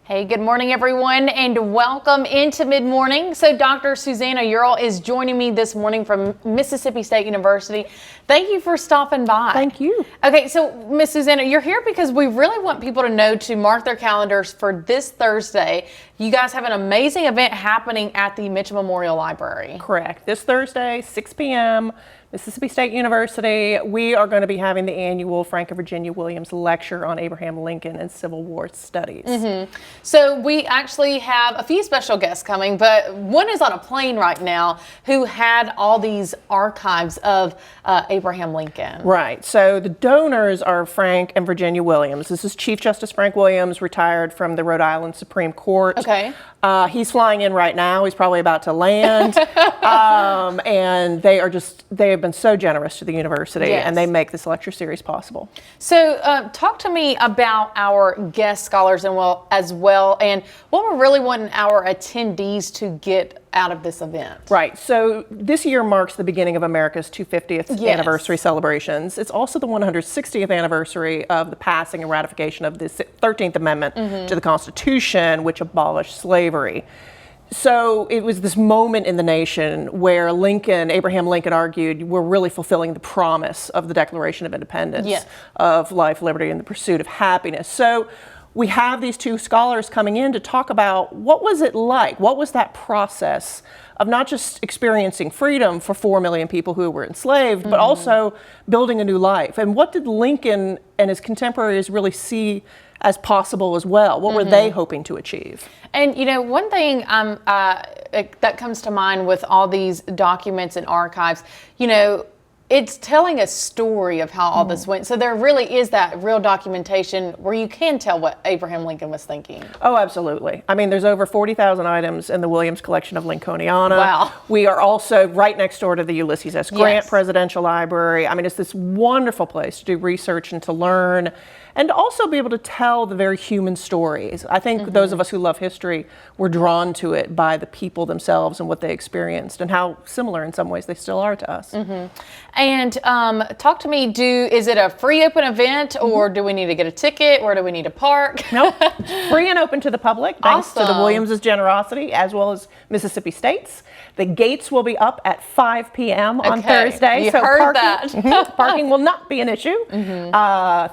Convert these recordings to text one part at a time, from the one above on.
Hey, good morning, everyone, and welcome into Mid-Morning. So Dr. Susannah Ural is joining me this morning from Mississippi State University. Thank you for stopping by. Thank you. Okay, so Miss Susannah, you're here because we really want people to know to mark their calendars for this Thursday. You guys have an amazing event happening at the Mitchell Memorial Library. Correct. This Thursday, 6 p.m., Mississippi State University, we are going to be having the annual Frank and Virginia Williams Lecture on Abraham Lincoln and Civil War Studies. So we actually have a few special guests coming, but one is on a plane right now who had all these archives of Abraham Lincoln. Right. So the donors are Frank and Virginia Williams. This is Chief Justice Frank Williams, retired from the Rhode Island Supreme Court. Okay. He's flying in right now. He's probably about to land. And they have been so generous to the university, Yes. and they make this lecture series possible. So talk to me about our guest scholars as well, and what we're really wanting our attendees to get out of this event. Right. So this year marks the beginning of America's 250th Yes. anniversary celebrations. It's also the 160th anniversary of the passing and ratification of the 13th Amendment to the Constitution, which abolished slavery. So it was this moment in the nation where Abraham Lincoln argued, we're really fulfilling the promise of the Declaration of Independence, Yes. of life, liberty, and the pursuit of happiness. So we have these two scholars coming in to talk about what was it like? What was that process of not just experiencing freedom for 4 million people who were enslaved, but also building a new life? And what did Lincoln and his contemporaries really see as possible as well? What were they hoping to achieve? And, you know, one thing that comes to mind with all these documents and archives, you know, it's telling a story of how all this went. So there really is that real documentation where you can tell what Abraham Lincoln was thinking. Oh, absolutely. I mean, there's over 40,000 items in the Williams collection of Lincolniana. Wow. We are also right next door to the Ulysses S. Grant Yes. Presidential Library. I mean, it's this wonderful place to do research and to learn, and to also be able to tell the very human stories. I think those of us who love history were drawn to it by the people themselves and what they experienced and how similar in some ways they still are to us. And talk to me, is it a free open event, or do we need to get a ticket? Where do we need to park? Nope. Free and open to the public, thanks to the Awesome. Williams' generosity, as well as Mississippi State's. The gates will be up at 5 p.m. on Okay. Thursday. You so heard parking, that. parking will not be an issue.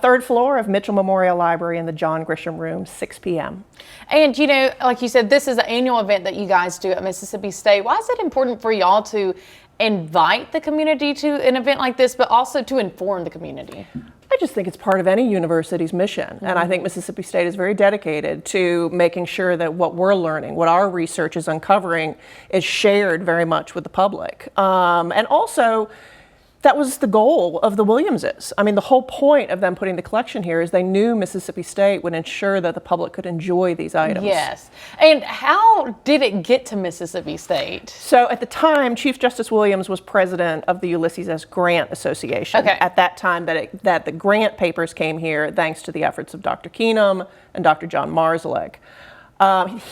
Third floor of Mitchell Memorial Library in the John Grisham Room, 6 p.m. And, you know, like you said, this is an annual event that you guys do at Mississippi State. Why is it important for y'all to invite the community to an event like this, but also to inform the community? I just think it's part of any university's mission. And I think Mississippi State is very dedicated to making sure that what we're learning, what our research is uncovering, is shared very much with the public. And also, that was the goal of the Williamses. I mean, the whole point of them putting the collection here is they knew Mississippi State would ensure that the public could enjoy these items. Yes. And how did it get to Mississippi State? So at the time, Chief Justice Williams was president of the Ulysses S. Grant Association. Okay. At that time that the Grant papers came here thanks to the efforts of Dr. Keenum and Dr. John Marszalek.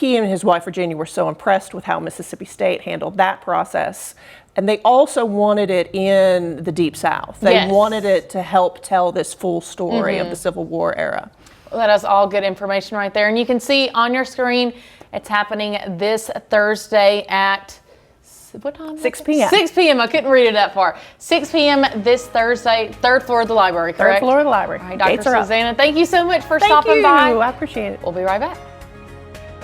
He and his wife Virginia were so impressed with how Mississippi State handled that process. And they also wanted it in the Deep South. They Yes. wanted it to help tell this full story of the Civil War era. Well, that is all good information right there. And you can see on your screen, it's happening this Thursday at what time? 6 p.m. 6 p.m. I couldn't read it that far. 6 p.m. this Thursday, third floor of the library, correct? Third floor of the library. All right, Dr. Gates are up. Susannah, thank you so much for Thank stopping you. by. I appreciate it. We'll be right back.